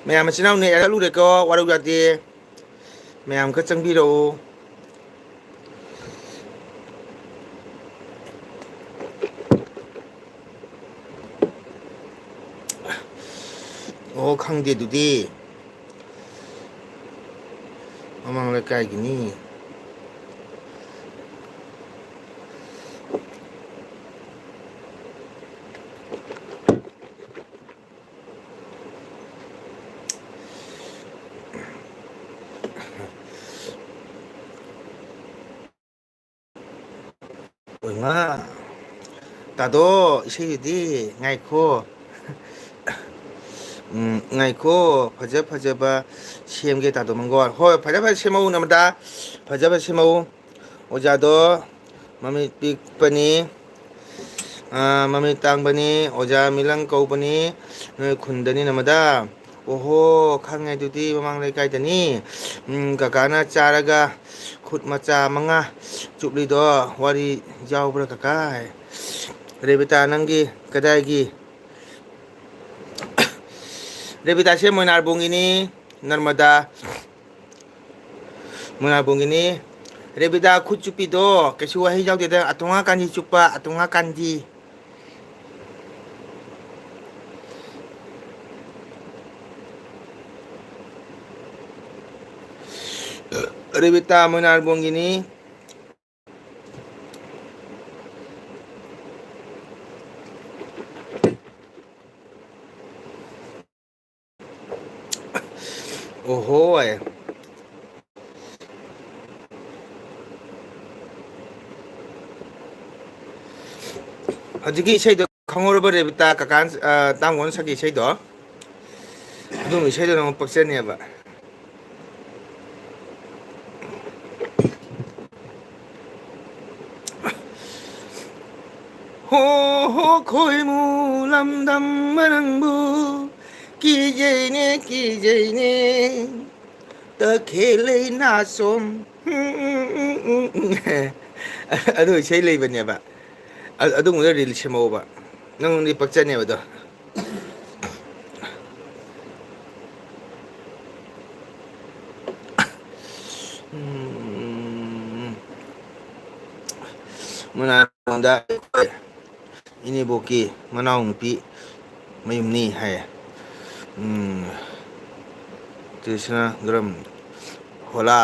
ꯃꯌꯥꯝ ꯃꯆꯤꯟꯅꯥꯎꯅꯦ ꯆꯠꯂꯨꯔꯦꯀꯣ ꯋꯥꯔꯧ ꯌꯥꯗꯦ ꯃꯌꯥꯝ ꯈꯔ ꯆꯪꯕꯤꯔꯛꯎ ꯑꯣ ꯈꯪꯗꯦ ꯑꯗꯨꯗꯤ ꯃꯃꯥꯡ ꯂꯩꯀꯥꯏꯒꯤꯅꯤ ꯑꯣꯏꯃꯥ ꯇꯥꯗꯣ ꯏꯁꯩꯗꯨꯗꯤ ꯉꯥꯏꯈꯣ ꯉꯥꯏꯈꯣ ꯐꯖ ꯐꯖꯕ ꯁꯦꯝꯒꯦ ꯇꯥꯗꯣ ꯃꯪꯒꯣꯜ ꯍꯣꯏ ꯐꯖ ꯐꯖ ꯁꯦꯝꯃꯛꯎ ꯅꯃꯗꯥ ꯐꯖ ꯐꯖ ꯁꯦꯝꯃꯛꯎ ꯑꯣꯖꯥꯗꯣ ꯃꯃꯤꯠ ꯄꯤꯛꯄꯅꯤ ꯃꯃꯤꯠ ꯇꯥꯡꯕꯅꯤ ꯑꯣꯖꯥ ꯃꯤꯂꯪ ꯀꯧꯕꯅꯤ ꯅꯣꯏ ꯈꯨꯟꯗꯅꯤ ꯅꯃꯗꯥ ꯑꯣꯍꯣ ꯈꯪꯉꯦ ꯑꯗꯨꯗꯤ ꯃꯃꯥꯡ ꯂꯩꯀꯥꯏꯗꯅꯤ ꯀꯀꯥꯅ ꯆꯥꯔꯒ ꯈꯨꯠ ꯃꯆꯥ ꯃꯉꯥ ꯆꯨꯞꯂꯤꯗꯣ ꯋꯥꯔꯤ ꯌꯥꯎꯕ꯭ꯔꯥ ꯀꯀꯥ ꯔꯦꯕꯤꯇꯥ ꯅꯪꯒꯤ ꯀꯗꯥꯏꯒꯤ ꯔꯦꯕꯤꯇꯥꯁꯦ ꯃꯣꯏꯅꯥꯔꯕꯨꯡꯒꯤꯅꯤ ꯅꯔꯃꯗꯥ ꯃꯣꯏꯅꯥꯕꯨꯡꯒꯤꯅꯤ ꯔꯦꯕꯤꯗꯥ ꯈꯨꯠ ꯆꯨꯞꯄꯤꯗꯣ ꯀꯩꯁꯨ ꯋꯥꯍꯩ ꯌꯥꯎꯗꯦꯗ ꯑꯇꯣꯉ ꯀꯥꯟꯖꯤ ꯆꯨꯞꯄ ꯑꯇꯣꯉ ꯀꯥꯟꯖꯤ ꯔꯦꯕꯤꯇꯥ ꯃꯣꯏꯅꯥꯔꯕꯨꯡꯒꯤꯅꯤ ꯑꯣꯍꯣ ꯍꯧꯖꯤꯛꯀꯤ ꯏꯁꯩꯗꯣ ꯈꯪꯍꯧꯔꯕ ꯔꯦꯕꯤꯇꯥ ꯀꯀꯥ ꯇꯥꯡꯒꯣꯟ ꯁꯛꯀꯤ ꯏꯁꯩꯗꯣ ꯑꯗꯨꯝꯕ ꯏꯁꯩꯗꯣ ꯅꯪꯉꯣꯟ ꯄꯛꯆꯅꯦꯕ ꯍꯣ ꯍꯣ ꯈꯣꯏꯃꯨ ꯂꯝꯗꯝꯕ ꯅꯪꯕꯨ ꯀꯤꯖꯩꯅꯦ ꯀꯤꯖꯩꯅꯦ ꯇꯈꯦꯜꯂꯩ ꯅꯥꯁꯣꯝ ꯑꯗꯨ ꯏꯁꯩ ꯂꯩꯕꯅꯦꯕ ꯑꯗꯨꯒꯨꯝꯕꯗ ꯔꯤꯜ ꯁꯦꯝꯃꯛꯑꯣꯕ ꯅꯪꯉꯣꯟꯗꯤ ꯄꯛꯆꯅꯦꯕ ꯑꯗꯣ ꯃꯣꯏꯅꯥꯗ ꯏꯅꯦꯕꯣꯛꯀꯤ ꯃꯅꯥꯎꯅꯨꯄꯤ ꯃꯌꯨꯝꯅꯤ ꯍꯥꯏꯌꯦ ꯇ꯭ꯔꯤꯁꯅꯒ꯭ꯔꯝ ꯍꯣꯂꯥ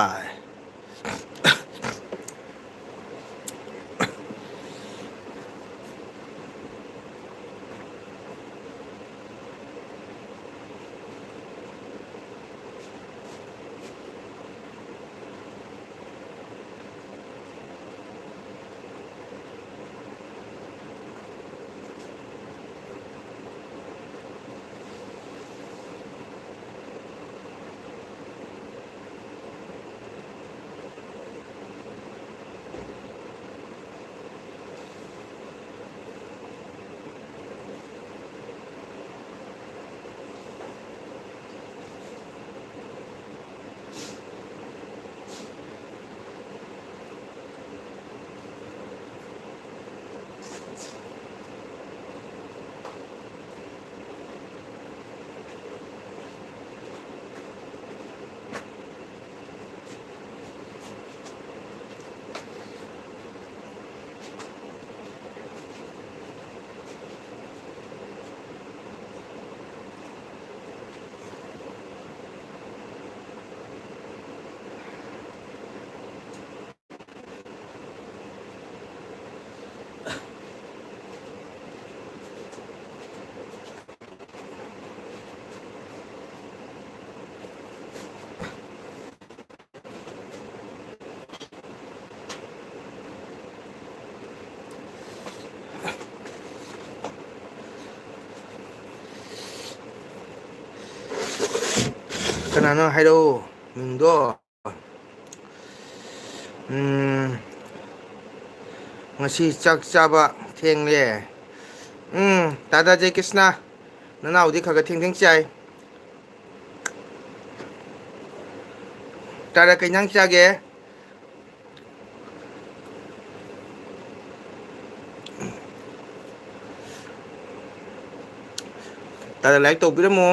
ꯀꯅꯥꯅꯣ ꯍꯥꯏꯔꯛꯎ ꯃꯤꯡꯗꯣ ꯉꯁꯤ ꯆꯥꯛ ꯆꯥꯕ ꯊꯦꯡꯂꯦ ꯇꯥꯗꯥ ꯖꯦꯀꯤꯁꯅ ꯅꯅꯥꯎꯗꯤ ꯈꯔ ꯈꯔ ꯊꯦꯡ ꯊꯦꯡ ꯆꯥꯏ ꯇꯥꯗꯥ ꯀꯩ ꯏꯟꯖꯥꯡ ꯆꯥꯒꯦ ꯇꯥꯗꯥ ꯂꯥꯏꯛ ꯇꯧꯕꯤꯔꯝꯃꯣ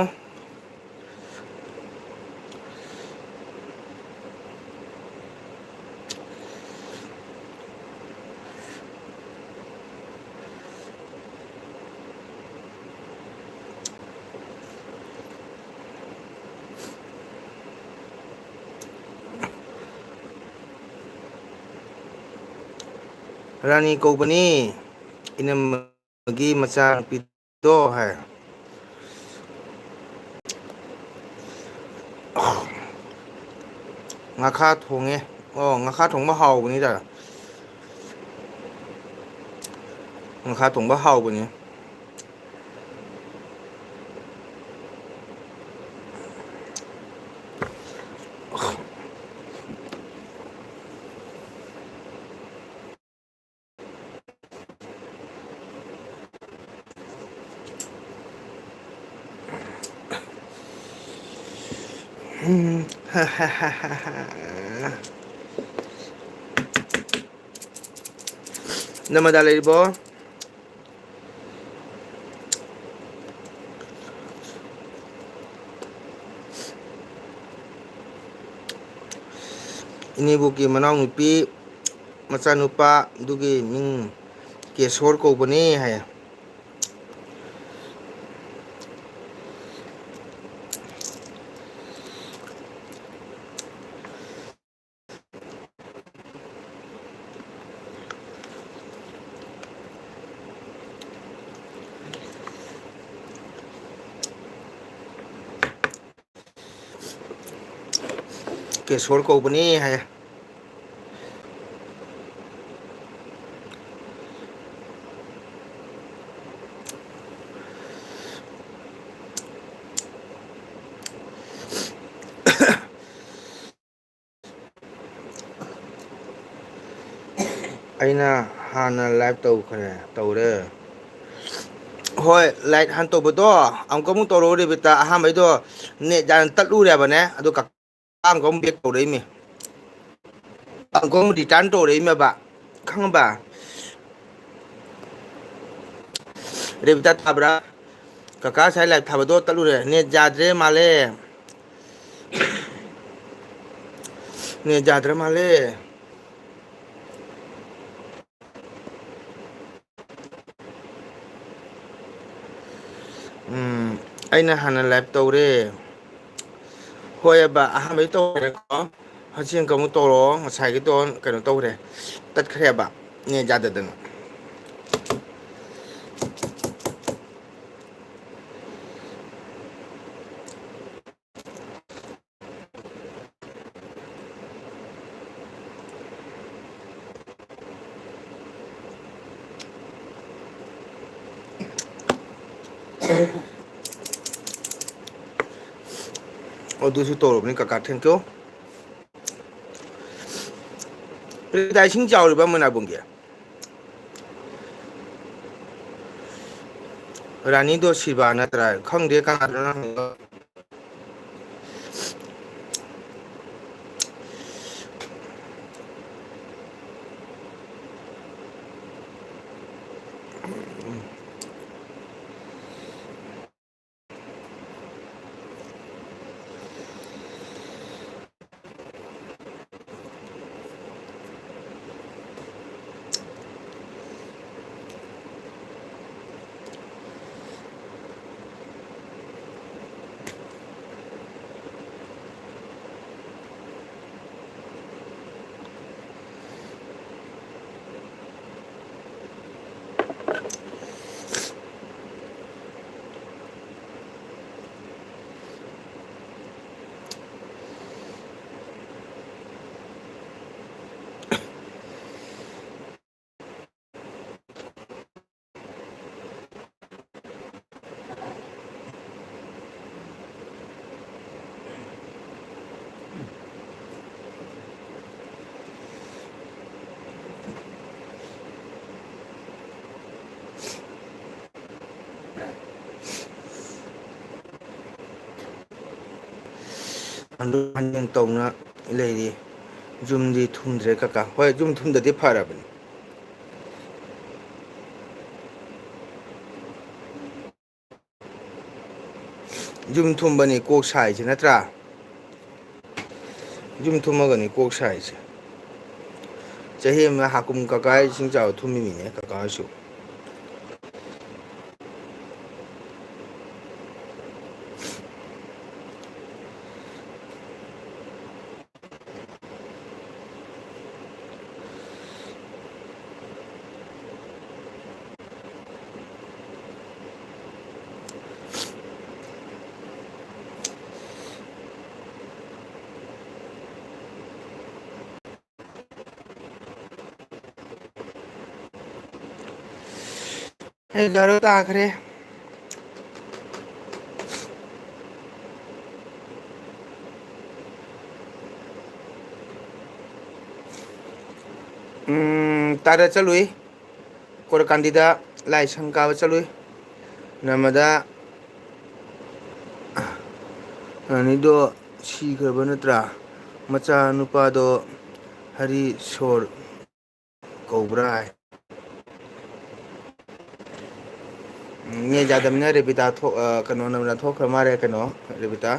ꯔꯥꯅꯤ ꯀꯧꯕꯅꯤ ꯏꯅꯝꯃꯒꯤ ꯃꯆꯥꯅꯨꯄꯤꯗꯣ ꯍꯥꯏ ꯉꯥꯈꯥ ꯊꯣꯡꯉꯦ ꯑꯣ ꯉꯥꯈꯥ ꯊꯣꯡꯕ ꯍꯥꯎꯕꯅꯤꯗ ꯉꯥꯈꯥ ꯊꯣꯡꯕ ꯍꯥꯎꯕꯅꯤ ꯅꯃꯗꯥ ꯂꯩꯔꯤꯕꯣ ꯏꯅꯦꯕꯣꯛꯀꯤ ꯃꯅꯥꯎꯅꯨꯄꯤ ꯃꯆꯥꯅꯨꯄꯥ ꯑꯗꯨꯒꯤ ꯃꯤꯡ ꯀꯦꯁꯣꯔ ꯀꯧꯕꯅꯤ ꯍꯥꯏꯌꯦ ꯀꯦꯁꯣꯔ ꯀꯧꯕꯅꯤ ꯍꯥꯏꯌꯦ ꯑꯩꯅ ꯍꯥꯟꯅ ꯂꯥꯏꯚ ꯇꯧꯔꯦ ꯍꯣꯏ ꯂꯥꯏꯠ ꯍꯥꯟ ꯇꯧꯕꯗꯣ ꯑꯃꯨꯛꯀ ꯑꯃꯨꯛ ꯇꯧꯔꯛꯑꯣ ꯔꯦꯕꯤꯇꯥ ꯑꯍꯥꯟꯕꯩꯗꯣ ꯅꯦꯠ ꯌꯥꯝ ꯇꯠꯂꯨꯔꯦꯕꯅꯦ ꯑꯗꯨ ꯑꯃꯨꯛꯀ ꯑꯃꯨꯛ ꯕꯦꯛ ꯇꯧꯔꯛꯏꯃꯤ ꯑꯃꯨꯛꯀ ꯑꯃꯨꯛ ꯔꯤꯇꯥꯔꯟ ꯇꯧꯔꯛꯏꯃꯦꯕ ꯈꯪꯉꯕ ꯔꯦꯕꯤꯇꯥ ꯇꯥꯕ꯭ꯔꯥ ꯀꯀꯥ ꯉꯁꯥꯏ ꯂꯥꯏꯚ ꯊꯥꯕꯗꯣ ꯇꯠꯂꯨꯔꯦ ꯅꯦꯠ ꯌꯥꯗ꯭ꯔꯦ ꯃꯥꯜꯂꯦ ꯅꯦꯠ ꯌꯥꯗ꯭ꯔ ꯃꯥꯜꯂꯦ ꯑꯩꯅ ꯍꯥꯟꯅ ꯂꯥꯏꯚ ꯇꯧꯔꯦ ꯍꯣꯏꯑꯕ ꯑꯍꯥꯟꯕꯩ ꯇꯧꯔꯦꯀꯣ ꯍꯧꯖꯤꯛ ꯑꯃꯨꯛꯀ ꯑꯃꯨꯛ ꯇꯧꯔꯛꯑꯣ ꯉꯁꯥꯏꯒꯤꯗꯣ ꯀꯩꯅꯣ ꯇꯧꯈ꯭ꯔꯦ ꯇꯠꯈ꯭ꯔꯦꯕ ꯅꯦꯠ ꯌꯥꯗꯗꯅ ꯑꯗꯨꯁꯨ ꯇꯧꯔꯕꯅꯤ ꯀꯀꯥ ꯊꯦꯡꯀ꯭ꯌꯨ ꯔꯦꯕꯤꯇꯥ ꯏꯁꯤꯡ ꯆꯥꯎꯔꯤꯕ ꯃꯣꯏꯅꯥꯕꯨꯡꯒꯤ ꯔꯥꯅꯤꯗꯣ ꯁꯤꯕꯥ ꯅꯠꯇ꯭ꯔꯥ ꯈꯪꯗꯦ ꯀꯅꯥꯗꯅꯣ ꯍꯟꯖꯤꯟ ꯇꯧꯅ ꯂꯩꯔꯤ ꯌꯨꯝꯗꯤ ꯊꯨꯝꯗ꯭ꯔꯦ ꯀꯀꯥ ꯍꯣꯏ ꯌꯨꯝ ꯊꯨꯝꯗꯗꯤ ꯐꯔꯕꯅꯤ ꯌꯨꯝ ꯊꯨꯝꯕꯅꯤ ꯀꯣꯛ ꯁꯥꯏꯁꯦ ꯅꯠꯇ꯭ꯔꯥ ꯌꯨꯝ ꯊꯨꯝꯃꯒꯅꯤ ꯀꯣꯛ ꯁꯥꯏꯁꯦ ꯆꯍꯤ ꯑꯃ ꯍꯥꯀꯨꯝ ꯀꯀꯥ ꯏꯁꯤꯡ ꯆꯥꯕ ꯊꯨꯝꯃꯤꯃꯤꯅꯦ ꯀꯀꯥꯁꯨ 11 ꯇꯥꯈ꯭ꯔꯦ ꯇꯥꯗ ꯆꯠꯂꯨꯏ ꯀꯣꯔꯀꯥꯟꯗꯤꯗ ꯂꯥꯏꯁꯪ ꯀꯥꯕ ꯆꯠꯂꯨꯏ ꯅꯃꯗ ꯑꯅꯤꯗꯣ ꯁꯤꯈ꯭ꯔꯕ ꯅꯠꯇ꯭ꯔꯥ ꯃꯆꯥꯅꯨꯄꯥꯗꯣ ꯍꯔꯤ ꯁꯣꯔ ꯀꯧꯕ꯭ꯔꯥ ꯍꯥꯏ ꯅꯦꯠ ꯌꯥꯗꯕꯅꯤꯅ ꯔꯦꯕꯤꯇꯥ ꯀꯩꯅꯣ ꯅꯧꯅ ꯊꯣꯛꯈ꯭ꯔ ꯃꯥꯜꯂꯦ ꯀꯩꯅꯣ ꯔꯦꯕꯤꯇꯥ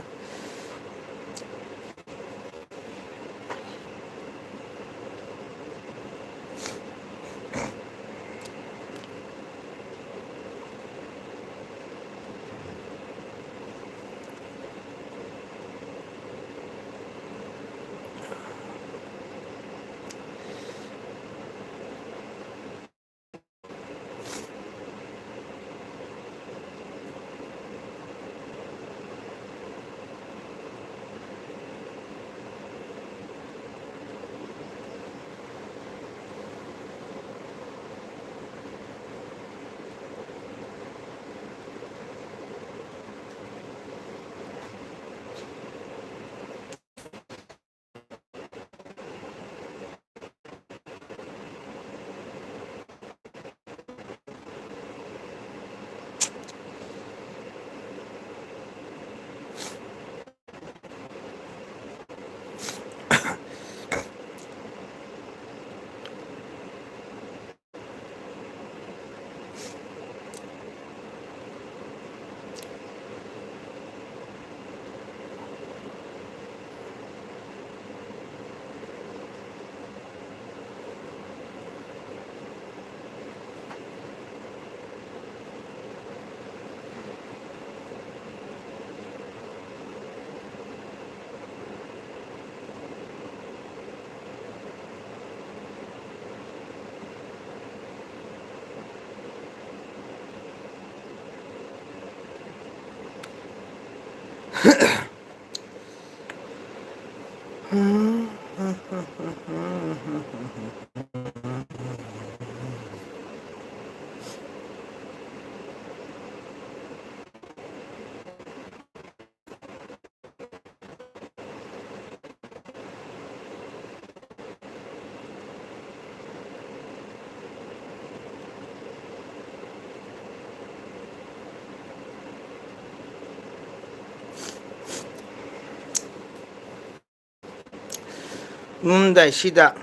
ꯁꯤꯗ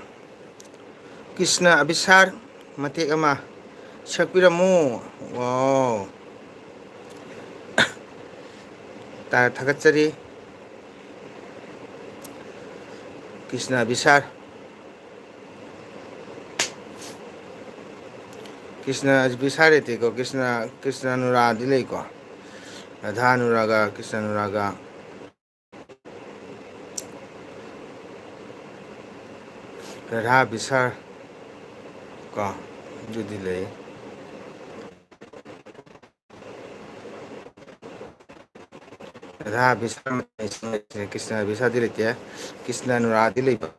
ꯀ꯭ꯔꯤꯁꯅ ꯑꯕꯤꯁꯥꯔ ꯃꯇꯦꯛ ꯑꯃ ꯁꯛꯄꯤꯔꯝꯃꯨ ꯋꯥꯎ ꯊꯥꯒꯠꯆꯔꯤ ꯀ꯭ꯔꯤꯁꯅ ꯑꯕꯤꯁꯥꯔ ꯀ꯭ꯔꯤꯁꯅ ꯑꯕꯤꯁꯥꯔ ꯂꯩꯇꯦꯀꯣ ꯀ꯭ꯔꯤꯁꯅ ꯅꯨꯔꯥꯗꯤ ꯂꯩꯀꯣ ꯔꯙꯥ ꯅꯨꯔꯥꯒ ꯀ꯭ꯔꯤꯁꯅ ꯅꯨꯔꯥꯒ ꯔꯙꯥ ꯕꯤꯁꯥꯔ ꯀꯣ ꯑꯗꯨꯗꯤ ꯂꯩ ꯔꯙꯥ ꯕꯤꯁꯥꯔ ꯀ꯭ꯔꯤꯁꯅ ꯕꯤꯁꯥꯔꯗꯤ ꯂꯩꯇꯦ ꯀ꯭ꯔꯤꯁꯅ ꯅꯨꯔꯥꯗꯤ ꯂꯩꯕ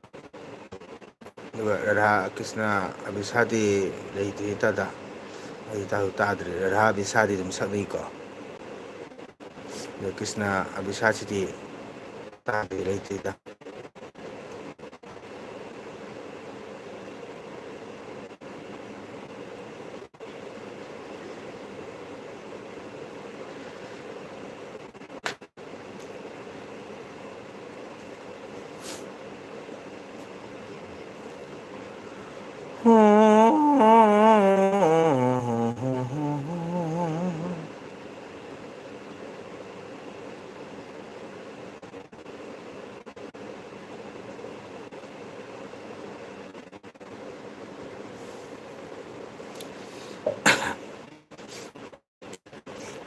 ꯑꯗꯨꯒ ꯔꯙꯥ ꯀ꯭ꯔꯤꯁꯅ ꯑꯕꯤꯁꯥꯗꯤ ꯂꯩꯇꯦ ꯇꯥꯗ ꯑꯩ ꯇꯥꯗ꯭ꯔꯤ ꯔꯙꯥ ꯕꯤꯁꯥꯗꯤ ꯑꯗꯨꯝ ꯁꯛꯅꯩꯀꯣ ꯑꯗꯣ ꯀ꯭ꯔꯤꯁꯅ ꯑꯕꯤꯁꯥꯁꯤꯗꯤ ꯇꯥꯗꯦ ꯂꯩꯇꯦꯗ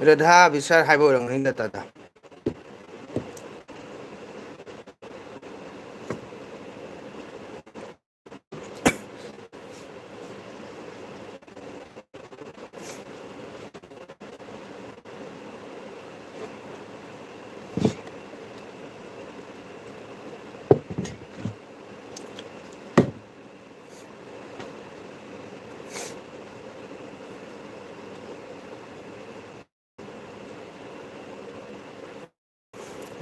ꯔꯙꯥ ꯕꯤꯁꯥꯔ ꯍꯥꯏꯕ ꯑꯣꯏꯔꯝꯒꯅꯤꯗ ꯇꯥꯗ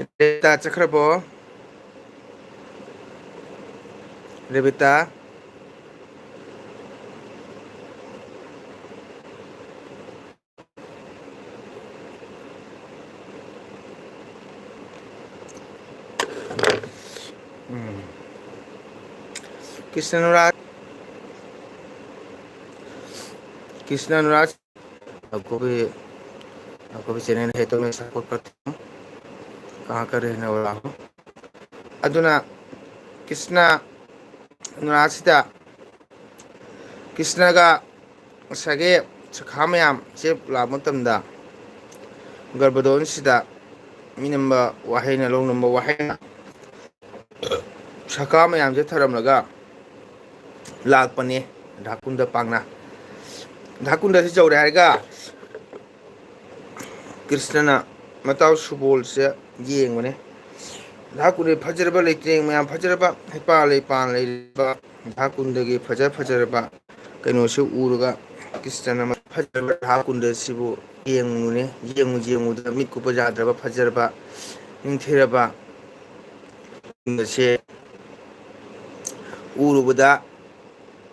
레베타 착크라보 레베타 कृष्णनुराज आपको भी चैनल है तो मैं सपोर्ट करता हूँ कहाँ का रहने वाला हूँ अधुना कृष्ण अनुरासिता कृष्ण का सगे सखा मैम से लामतमदा गर्भदोन सिदा मिनम्बा वाहेना लोंगनम्बा वाहेना सखा मैम से थरमलगा लाकपने ढाकुंद पांगना ढाकुंद से चौरे हारेगा कृष्णना मताव सुबोल से येंगने ढाकुंद फजरबा लेट्रेंग मैम फजरबा हेपा लेपान लेबा ढाकुंद की फजरबा कनो से उरगा कृष्णना फजरबा ढाकुंद सिबु येंगुने येंगु मिट को जाद्रबा फजरबा निंथेरबा से उरुबदा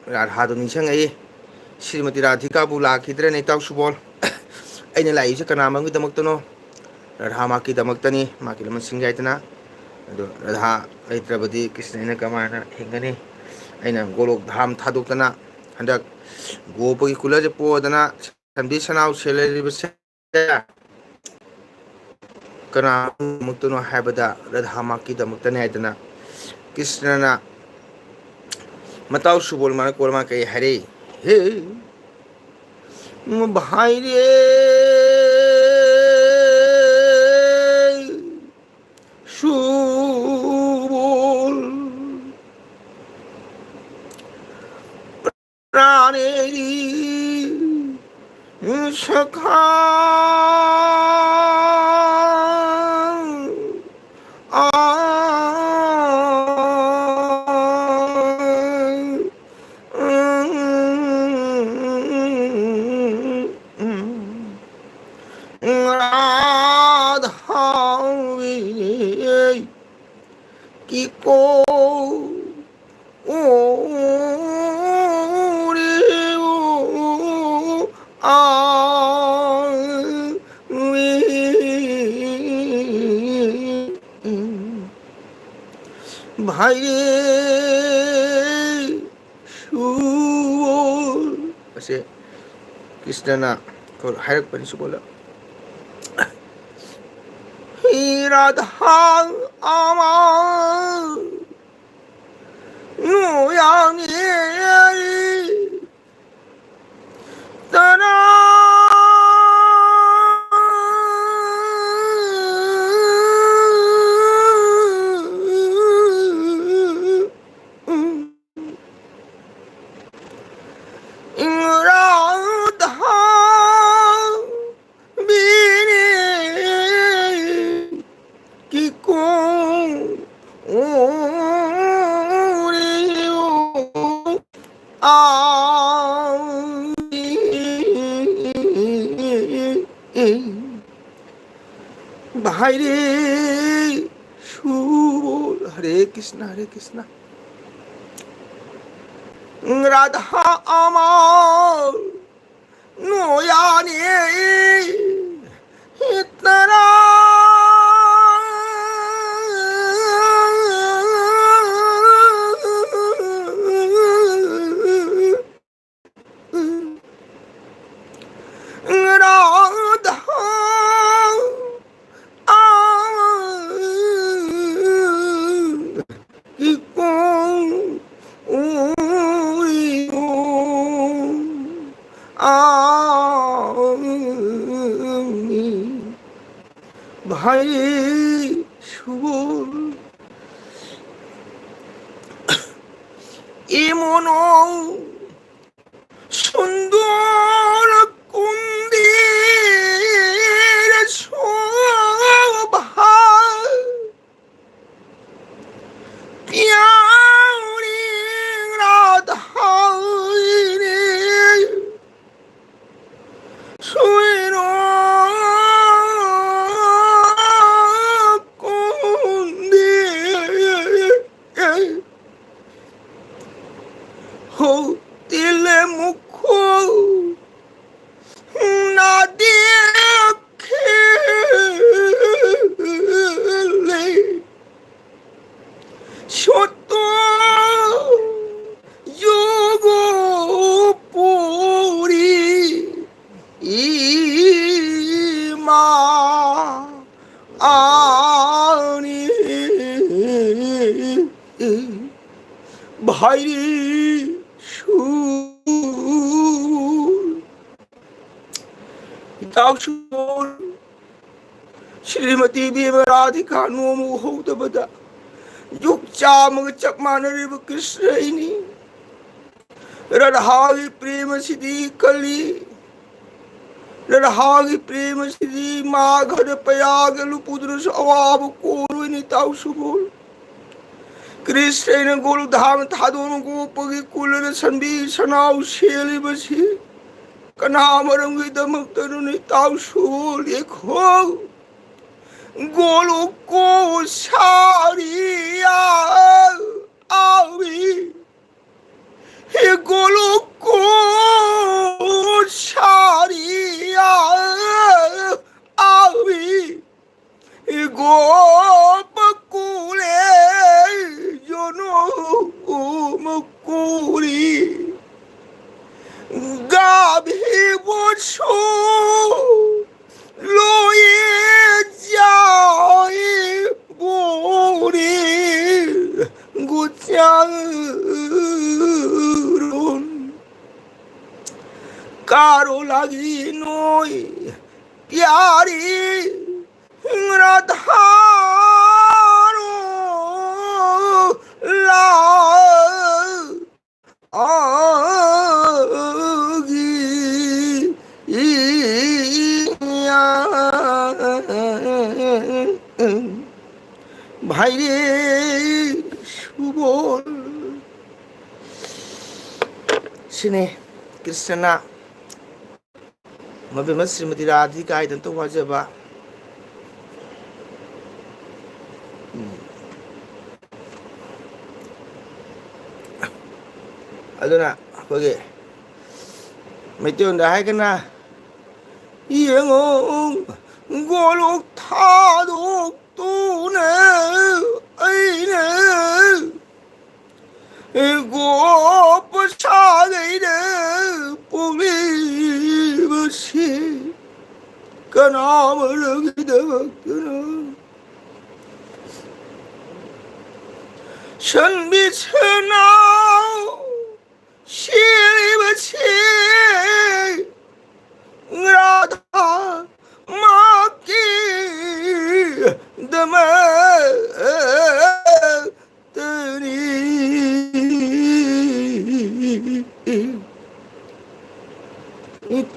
राधादो निसंगई श्रीमती राधिका बु लाखिद्रे नेताव सुबोल अने लाइसे कनामंगीदमक्तनो राधा माकीदमक्तनी माकी लमन सिंगायतना अदो राधा लेत्रबदी कृष्णने कमाना हिंगनी अना गोलोक धाम थादोक्तना हंदक गोपगी कुलजे पोदना संबी सनाव सेलेरिबसे कनामक्तनो हाबदा राधा माकीदमक्तने आयतना कृष्णना मताव सुबोल माना कोरमा कई हरे हे भाई रे सुबोल प्राणेरी सखा कि को भाई सुबोल ऐसे कृष्णना और हायक पनि सुबोल राधा आमा 노양이 떠나 भाईरे सुबोल हरे कृष्ण राधा अमर नोयाने इतना भाई सुबोल इमोनो सुंदर कुंदीर शोभा प्यारी राधा रे सुनो tile mukho na dekhele shoto yogo puri ima ani भाईरी शूर श्रीमती भीमराधिका नोमु होतबदा युग चामग चकमानरिब कृष्णैनी रढ़ागी प्रेम सिद्धि कली रढ़ागी प्रेम सिद्धि माघर पयाग लुपुद्र अवाब कोरुनि ताउ सुबोल कृष्ण गोलधाम थादोन गोपगी कुलर संबी सनाउ शेली बसी कनामरंगी दमक तरुनी ताउ सुबोल देखो गोलो को सारिया आवी हे गोलो को सारिया आवी हे गोप कुले जोनो मुकुरी गाभी बोछो लोये जाए बोरी गुचारुन कारो लगी नोई प्यारी राधारो ला आगी भाई रे सुबोल सिने कृष्णा मबेम श्रीमती राधिका इदंत वाजबा अदुना होगे मैत्योंदा हायकना येंगो गोलोक थादोक तूने अइने गोप सागैने पुली बसी कनाम रगिदवक्तना शनबिछना शेली बसी राधा माँ की दमतरी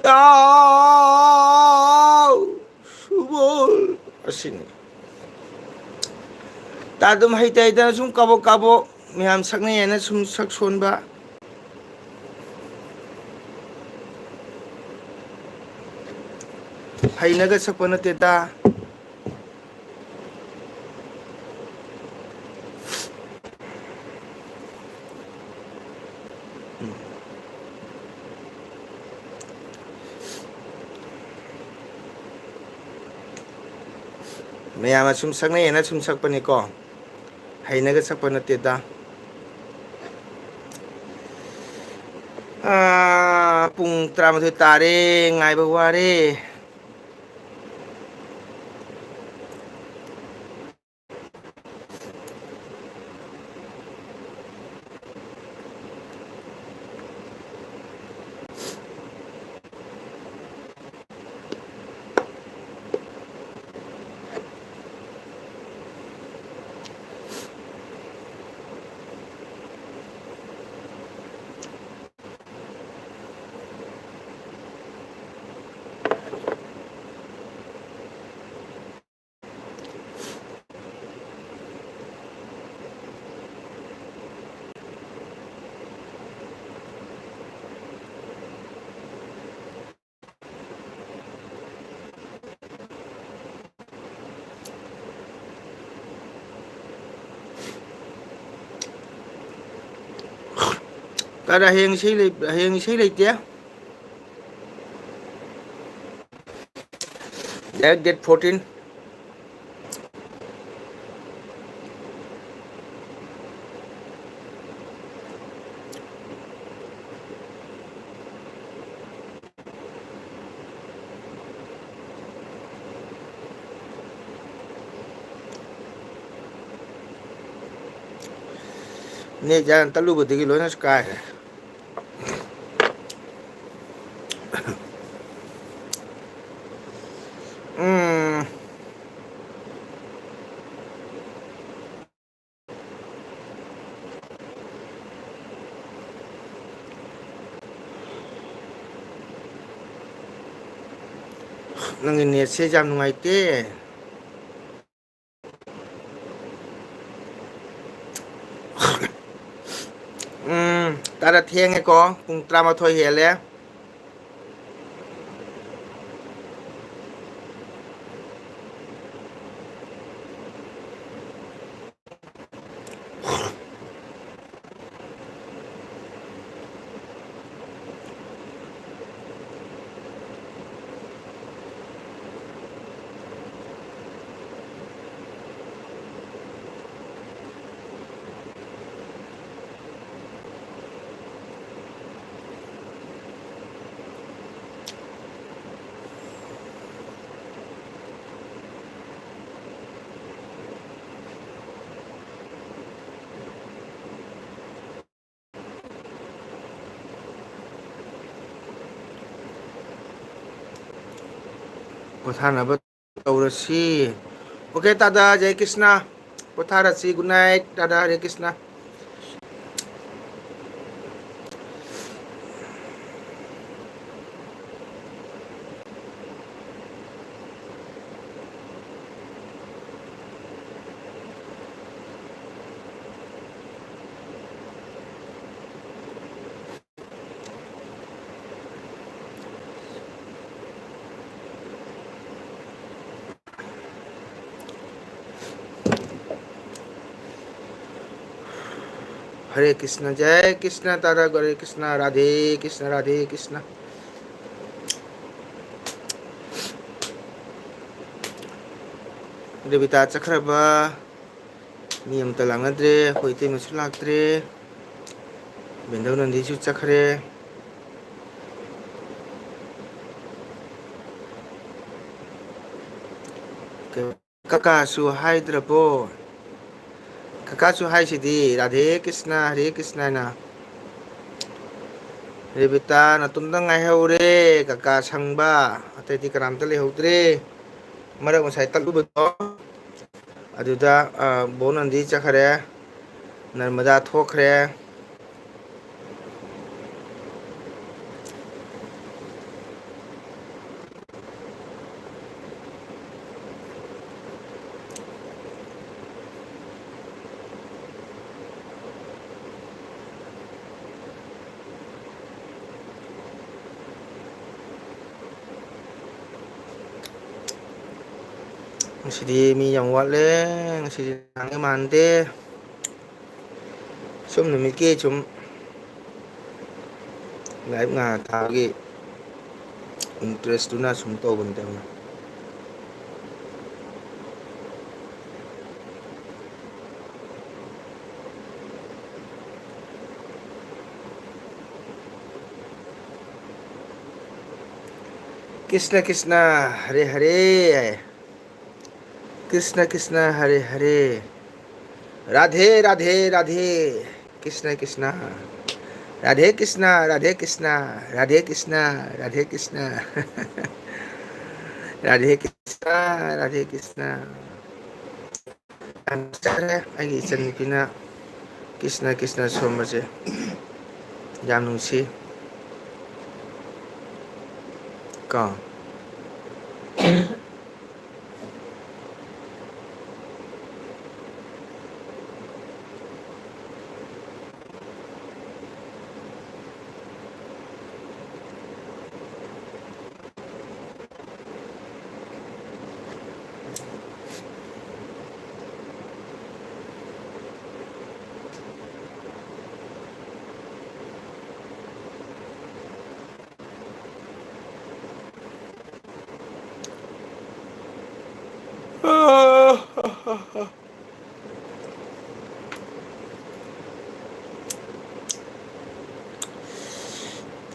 ताऊ सुबोल असिनी तादुम हाइताइदा सुम काबो काबो मियाम सकने याना सुम सक सोनबा हाइनागा सकपन तेता मैम सुम सकने सुम सकपनेको हाइनागा सकपन तेता पुंग 12 तारे ngaibा वारे ꯇꯥꯗ ꯍꯌꯦꯡ ꯏꯁꯩ ꯂꯩꯇꯦ ꯗꯦꯠ 14 ꯅꯦꯠ ꯌꯥꯝ ꯇꯠꯂꯨꯕꯗꯒꯤ ꯂꯣꯏꯅ ꯀꯥꯏꯈ꯭ꯔꯦ ꯎꯝ ꯅꯪꯒꯤ ꯅꯦꯠꯁꯦ ꯌꯥꯝ ꯅꯨꯡꯉꯥꯏꯇꯦ ꯇꯔꯥ ꯊꯦꯡꯉꯦꯀꯣ ꯄꯨꯡ 12 ꯍꯦꯜꯂꯦ ꯄꯣꯊꯥꯅꯕ ꯇꯧꯔꯁꯤ ꯑꯣꯀꯦ ꯇꯥꯗꯥ ꯖꯦ ꯀ꯭ꯔꯤꯁꯅ ꯄꯣꯊꯥꯔꯁꯤ ꯒꯨꯗ ꯅꯥꯏꯠ ꯇꯥꯗꯥ ꯍꯔꯦ ꯀ꯭ꯔꯤꯁꯅ हरे कृष्ण जय कृष्ण तारा हरे कृष्ण राधे कृष्ण ꯔꯦꯕꯤꯇꯥ ꯆꯠꯈ꯭ꯔꯕ ꯃꯤ ꯑꯃꯇ ꯂꯥꯛꯅꯗ꯭ꯔꯦ ꯑꯩꯈꯣꯏ ꯏꯇꯩꯃꯁꯨ ꯂꯥꯛꯇ꯭ꯔꯦ ꯕꯦꯟꯗꯧ ꯅꯟꯗꯤꯁꯨ ꯆꯠꯈ꯭ꯔꯦ ꯀꯀꯥꯁꯨ ꯍꯥꯏꯗ꯭ꯔꯕꯣ ꯀꯀꯥꯁꯨ ꯍꯥꯏꯁꯤꯗꯤ ꯔꯥꯙꯦ ꯀ꯭ꯔꯤꯁꯅ ꯍꯔꯦ ꯀ꯭ꯔꯤꯁꯅ ꯍꯥꯏꯅ ꯔꯦꯕꯤꯇꯥ ꯅꯇꯣꯝꯇ ꯉꯥꯏꯍꯧꯔꯦ ꯀꯀꯥ ꯁꯪꯕ ꯑꯇꯩꯗꯤ ꯀꯅꯥꯝꯇ ꯂꯩꯍꯧꯗ꯭ꯔꯦ ꯃꯔꯛ ꯉꯁꯥꯏ ꯇꯠꯂꯨꯕꯗꯣ ꯑꯗꯨꯗ ꯕꯣꯅꯟꯗꯤ ꯆꯠꯈ꯭ꯔꯦ ꯅꯔꯃꯗꯥ ꯊꯣꯛꯈ꯭ꯔꯦ ꯉꯁꯤꯗꯤ ꯃꯤ ꯌꯥꯝ ꯋꯥꯠꯂꯦ ꯉꯁꯤꯗꯤ ꯅꯍꯥꯟꯒ ꯃꯥꯟꯗꯦ ꯁꯨꯝ ꯅꯨꯃꯤꯠꯀꯤ ꯁꯨꯝ ꯂꯥꯏꯞ ꯉꯥꯏꯍꯥꯛ ꯊꯥꯕꯒꯤ ꯏꯟꯇꯔꯦꯁꯇꯨꯅ ꯁꯨꯝ ꯇꯧꯕꯅꯤꯗ कृष्ण कृष्ण हरे हरे कृष्ण कृष्ण हरे हरे राधे राधे राधे कृष्ण कृष्ण राधे कृष्ण राधे कृष्ण राधे कृष्ण राधे कृष्ण राधे कृष्ण राधे कृष्ण ꯆꯠꯈ꯭ꯔꯦ ꯑꯩꯒꯤ ꯏꯆꯟꯅꯨꯄꯤꯅ ꯀ꯭ꯔꯤꯁꯅ ꯀ꯭ꯔꯤꯁꯅ ꯁꯣꯟꯕꯁꯦ ꯌꯥꯝ ꯅꯨꯡꯁꯤ ꯀꯣ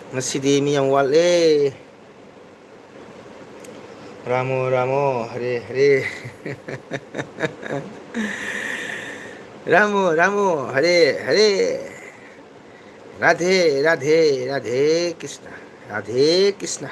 Ngasidi mi yang wale. Ramo Ramo Hare Hare. Ramo Ramo Hare Hare. Radhe Radhe Radhe Krishna. Radhe Krishna.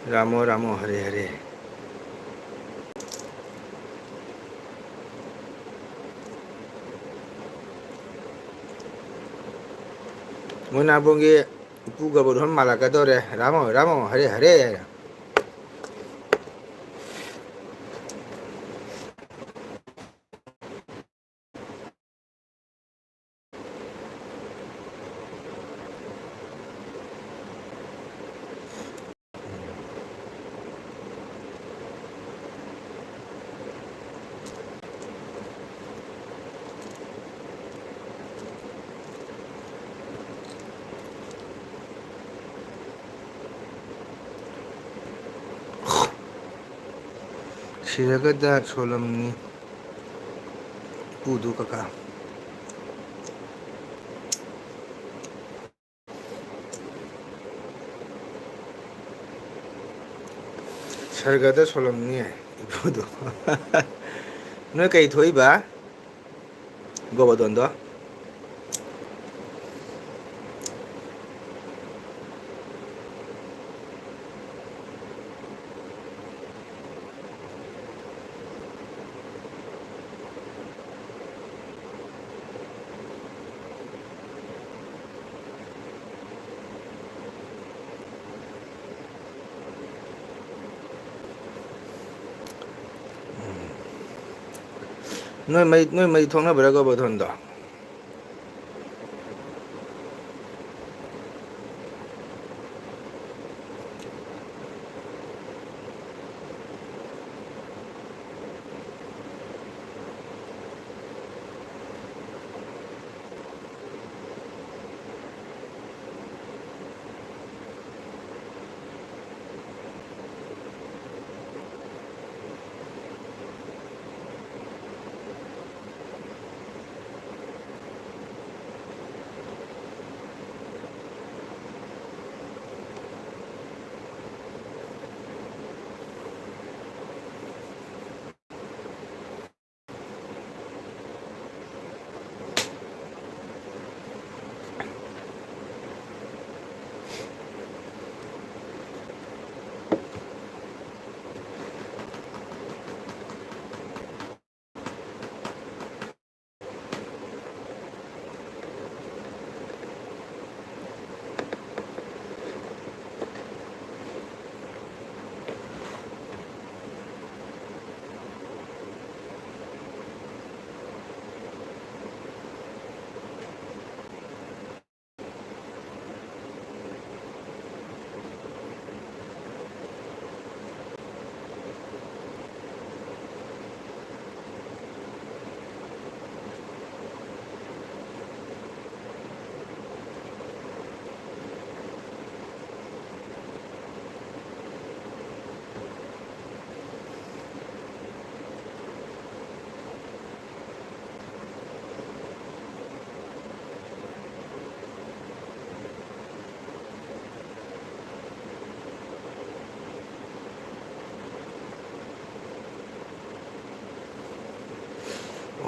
Ramo Ramo Hare Hare. Munabungi puga bodhon malakadore. Ramo Ramo Hare Hare. Shiragada Solamni Pudu Kaka. Sargada Solamni Pudu. No kay Toy ba? Gobodondo. Noi may thong na barago bodondo.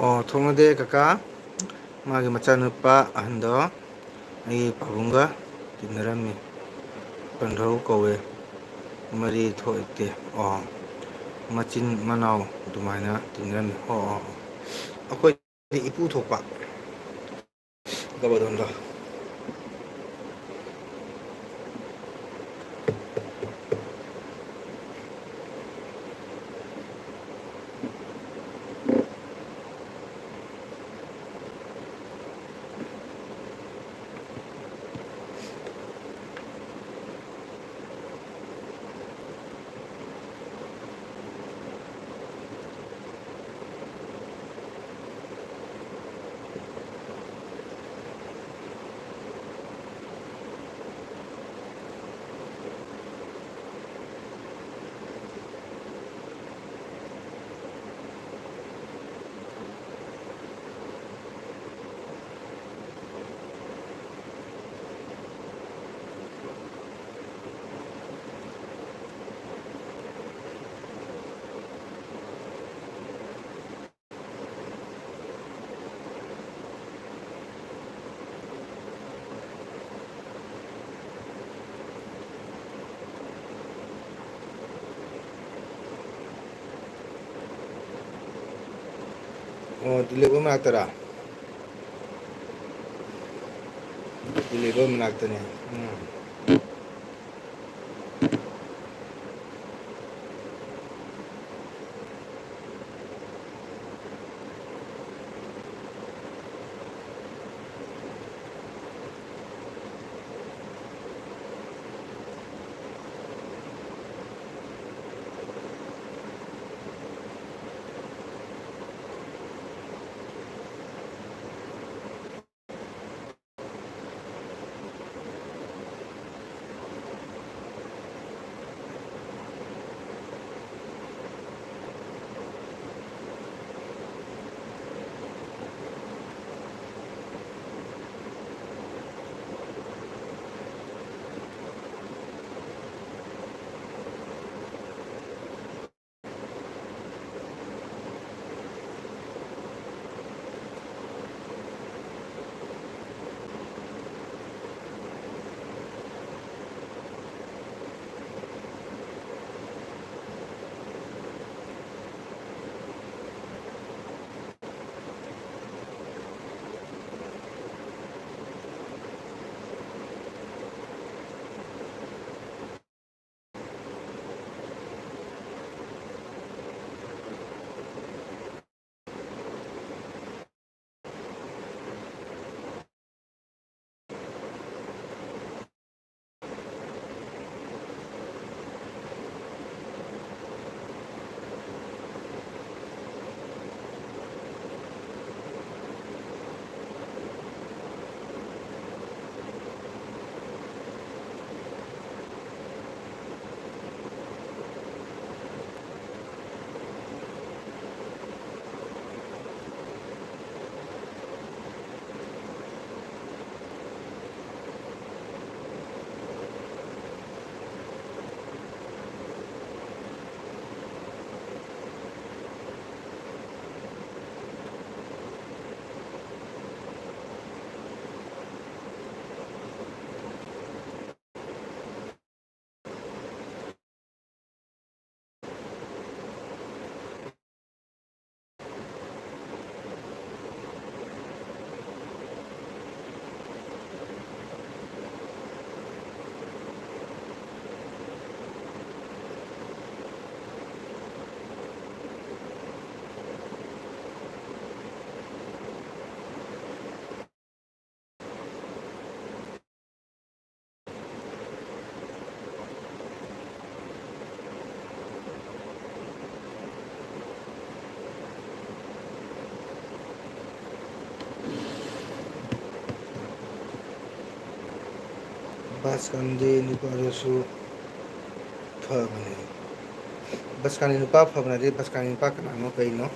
ꯑꯣ ꯊꯣꯡꯅꯗꯦ ꯀꯀꯥ ꯃꯥꯒꯤ ꯃꯆꯥꯅꯨꯄꯥ ꯑꯍꯟꯗꯣ ꯑꯩꯒꯤ ꯄꯥꯕꯨꯡꯒ ꯇꯤꯟꯅꯔꯝꯃꯤ ꯄꯟꯙꯧ ꯀꯧꯋꯦ ꯃꯔꯤ ꯊꯣꯛꯇꯦ ꯑꯣ ꯃꯆꯤꯟ ꯃꯅꯥꯎ ꯑꯗꯨꯃꯥꯏꯅ ꯇꯤꯟꯅꯔꯝꯃꯤ ꯑꯣ ꯑꯣ ꯑꯩꯈꯣꯏꯗꯤ ꯏꯄꯨ ꯊꯣꯛꯄ ꯒꯕꯔꯗꯣꯟꯗꯣ ꯑꯣ ꯗꯤꯂꯤꯕꯔ ꯃꯅꯥꯛꯇꯔꯥ ꯗꯤꯂꯤꯕꯔ ꯃꯅꯥꯛꯇꯅꯦ ꯕꯥꯁꯀꯥꯟꯗꯤ ꯅꯨꯄꯥꯗꯨꯁꯨ ꯐꯕꯅꯦ ꯕꯁꯀꯥꯟꯒꯤ ꯅꯨꯄꯥ ꯐꯕꯅꯗꯤ ꯕꯁꯀꯥꯟꯒꯤ ꯅꯨꯄꯥ ꯀꯅꯥꯅꯣ ꯀꯩꯅꯣ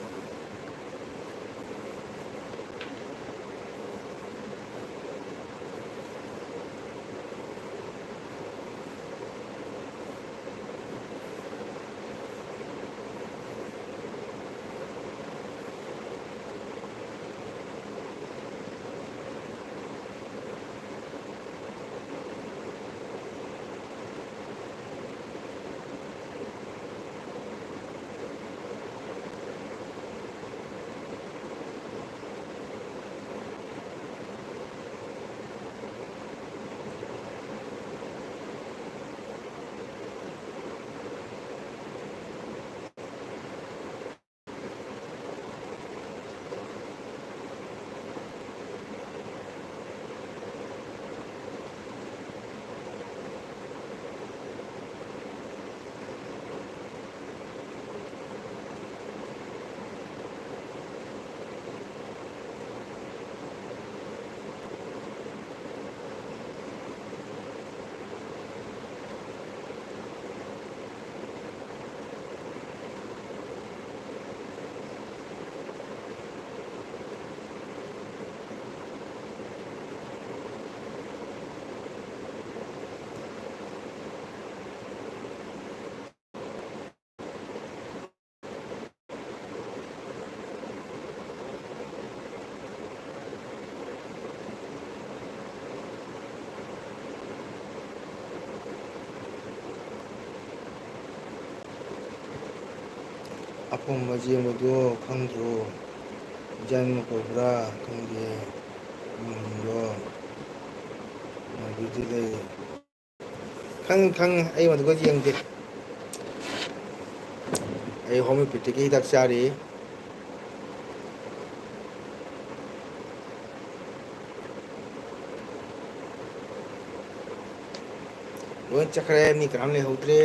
ꯑꯄꯣꯝꯕ ꯌꯦꯡꯕꯗꯣ ꯈꯪꯗ꯭ꯔꯣ ꯌꯥꯏꯃ ꯀꯧꯕ꯭ꯔꯥ ꯈꯪꯗꯦ ꯃꯃꯤꯡꯗꯣ ꯑꯗꯨꯗꯤ ꯂꯩ ꯈꯪꯉꯤ ꯈꯪꯉꯤ ꯑꯩ ꯃꯗꯨꯒ ꯌꯦꯡꯗꯦ ꯑꯩ ꯍꯣꯃꯤꯌꯣꯄꯦꯊꯤꯛꯀꯤ ꯍꯤꯗꯥꯛ ꯆꯥꯔꯤ ꯂꯣꯏ ꯆꯠꯈ꯭ꯔꯦ ꯃꯤ ꯀꯅꯥꯝ ꯂꯩꯍꯧꯗ꯭ꯔꯦ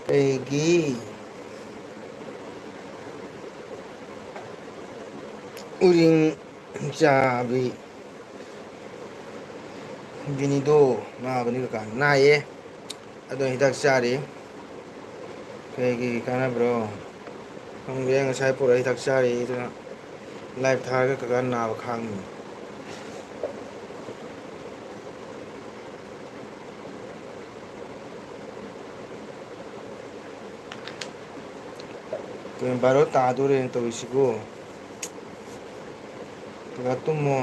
ꯀꯩꯒꯤ ꯎꯔꯤꯡ ꯆꯥꯕꯤ ꯕꯤꯅꯤꯗꯣ ꯅꯥꯕꯅꯤ ꯀꯀꯥ ꯅꯥꯏꯌꯦ ꯑꯗꯣ ꯍꯤꯗꯥꯛ ꯆꯥꯔꯤ ꯀꯩꯒꯤ ꯀꯥꯟꯅꯕ꯭ꯔꯣ ꯈꯪꯗꯦ ꯉꯁꯥꯏ ꯄꯨꯔꯛꯑ ꯍꯤꯗꯥꯛ ꯆꯥꯔꯤ ꯑꯗꯨꯅ ꯂꯥꯏꯞ ꯊꯥꯔꯒ ꯀꯀꯥ ꯅꯥꯕ ꯈꯥꯡꯉꯤ ꯕꯥꯔꯣ ꯇꯥꯗꯣꯔꯦꯅ ꯇꯧꯔꯤꯁꯤꯕꯨ ꯀꯀꯥ ꯇꯨꯝꯃꯣ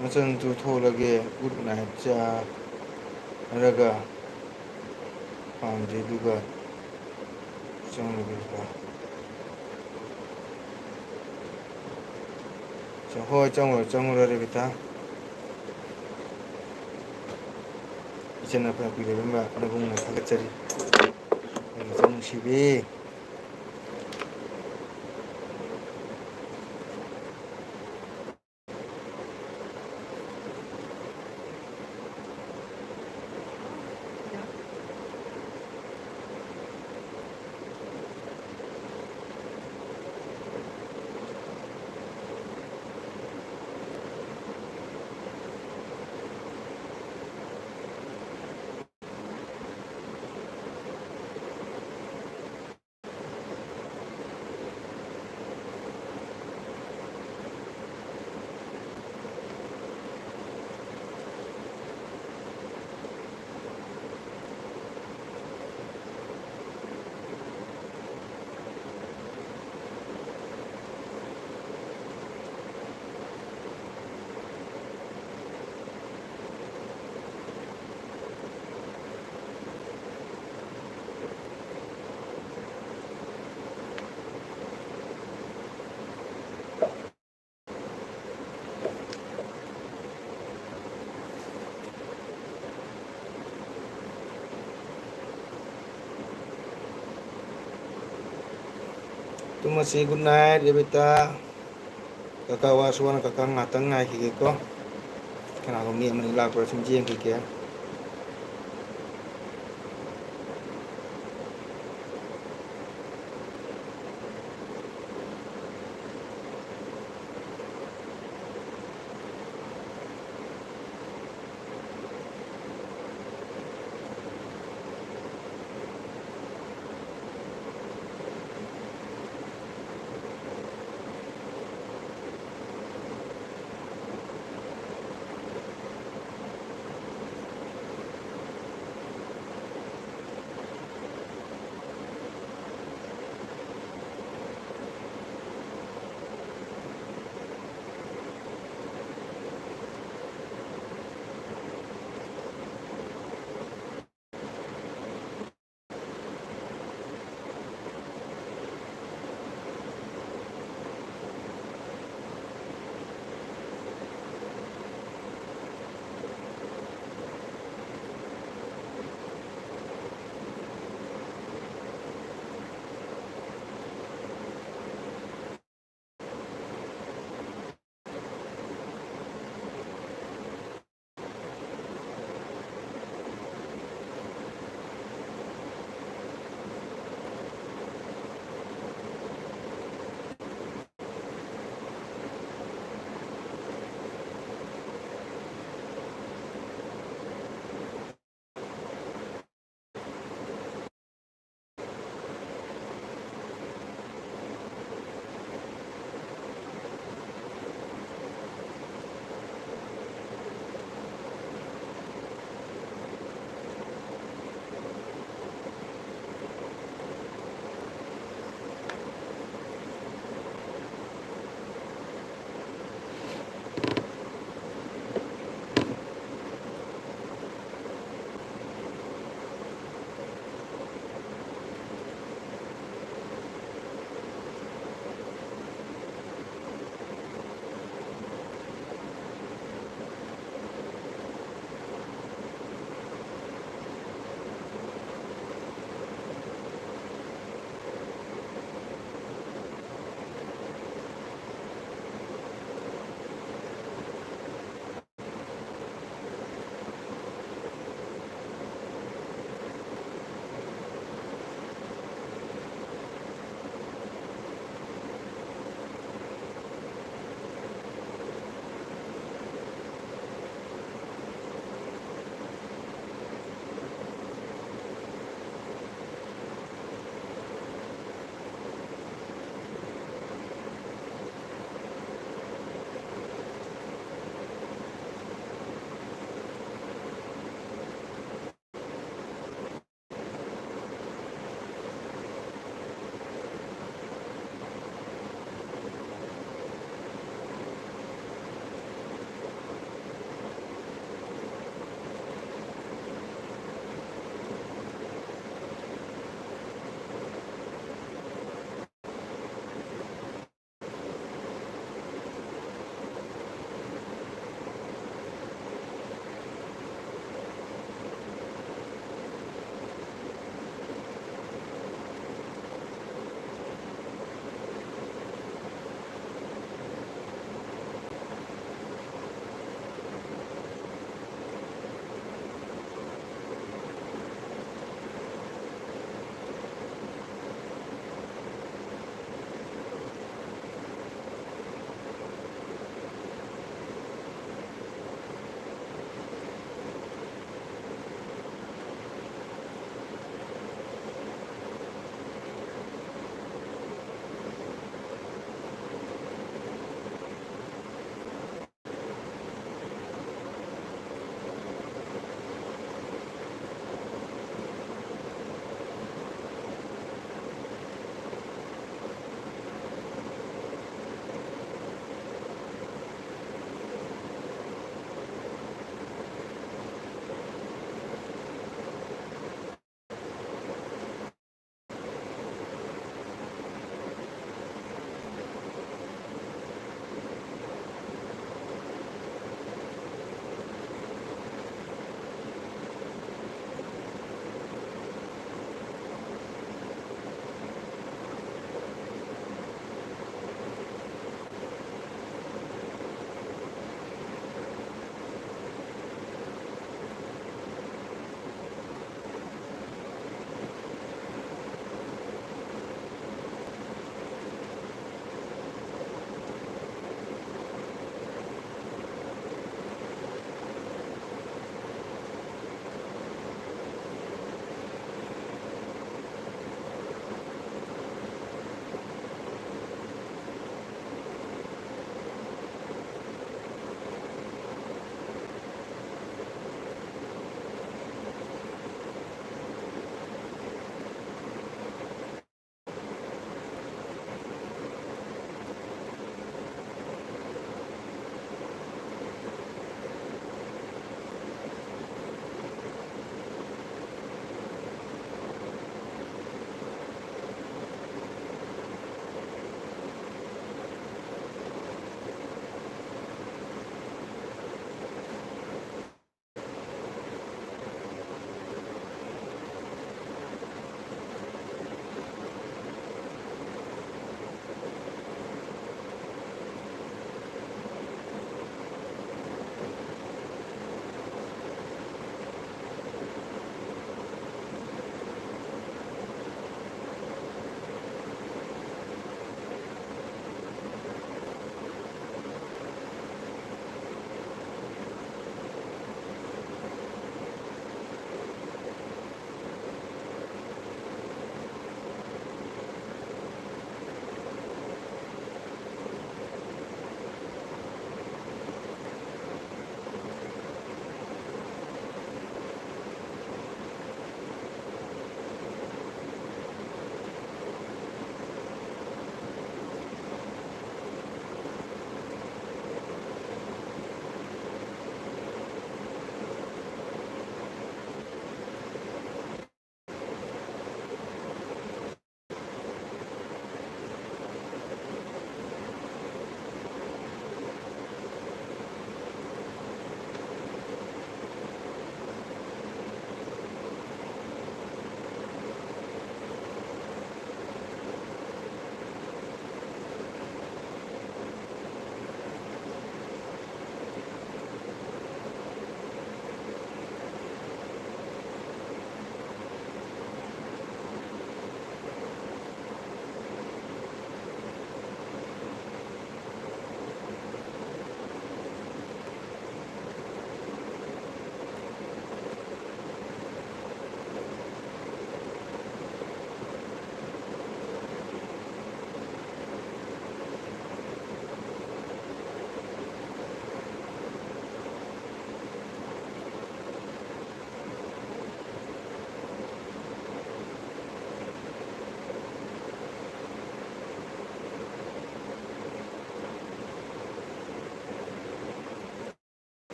ꯃꯆꯪ ꯊꯣꯛꯂꯒꯦ ꯒꯨꯗ ꯅꯥꯏꯠ ꯆꯥꯔꯒ ꯄꯥꯝꯗꯦ ꯑꯗꯨꯒ ꯆꯪꯉꯒꯦꯀꯣ ꯍꯣꯏ ꯆꯪꯉꯨꯔꯣ ꯆꯪꯉꯨꯔꯣ ꯔꯦꯕꯤꯇꯥ ꯏꯆꯟ ꯑꯄꯤꯛꯄꯤ ꯂꯩꯕꯤꯝꯕ ꯅꯕꯨꯡꯅ ꯊꯥꯒꯠꯆꯔꯤ ꯑꯩꯒꯤ ꯏꯆꯟ ꯅꯨꯡꯁꯤꯕꯤ ꯇꯨꯝꯃꯁꯤ ꯒꯨꯗ ꯅꯥꯏꯠ ꯔꯦꯕꯤꯇꯥ ꯀꯀꯥ ꯋꯥꯁꯨ ꯋꯥꯅ ꯀꯀꯥ ꯉꯥꯛꯇꯪ ꯉꯥꯏꯈꯤꯒꯦꯀꯣ ꯀꯅꯥꯒꯨꯝꯕ ꯃꯤ ꯑꯃꯅꯤ ꯂꯥꯛꯄ꯭ꯔꯥ ꯁꯨꯝ ꯌꯦꯡꯈꯤꯒꯦ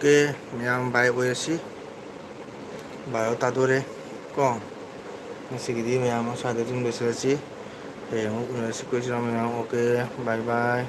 ꯑꯣꯀꯦ ꯃꯌꯥꯝ ꯕꯥꯏ ꯑꯣꯏꯔꯁꯤ ꯕꯥꯔꯣ ꯇꯥꯗꯣꯔꯦ ꯀꯣ ꯉꯁꯤꯒꯤꯗꯤ ꯃꯌꯥꯝ ꯑꯁ꯭ꯋꯥꯏꯗ ꯑꯗꯨꯝ ꯂꯣꯏꯁꯤꯜꯂꯁꯤ ꯍꯌꯦꯡ ꯑꯃꯨꯛ ꯎꯅꯔꯁꯤ ꯀꯣꯏꯁꯤꯔꯥ ꯃꯌꯥꯝ ꯑꯣꯀꯦ ꯕꯥꯏ ꯕꯥꯏ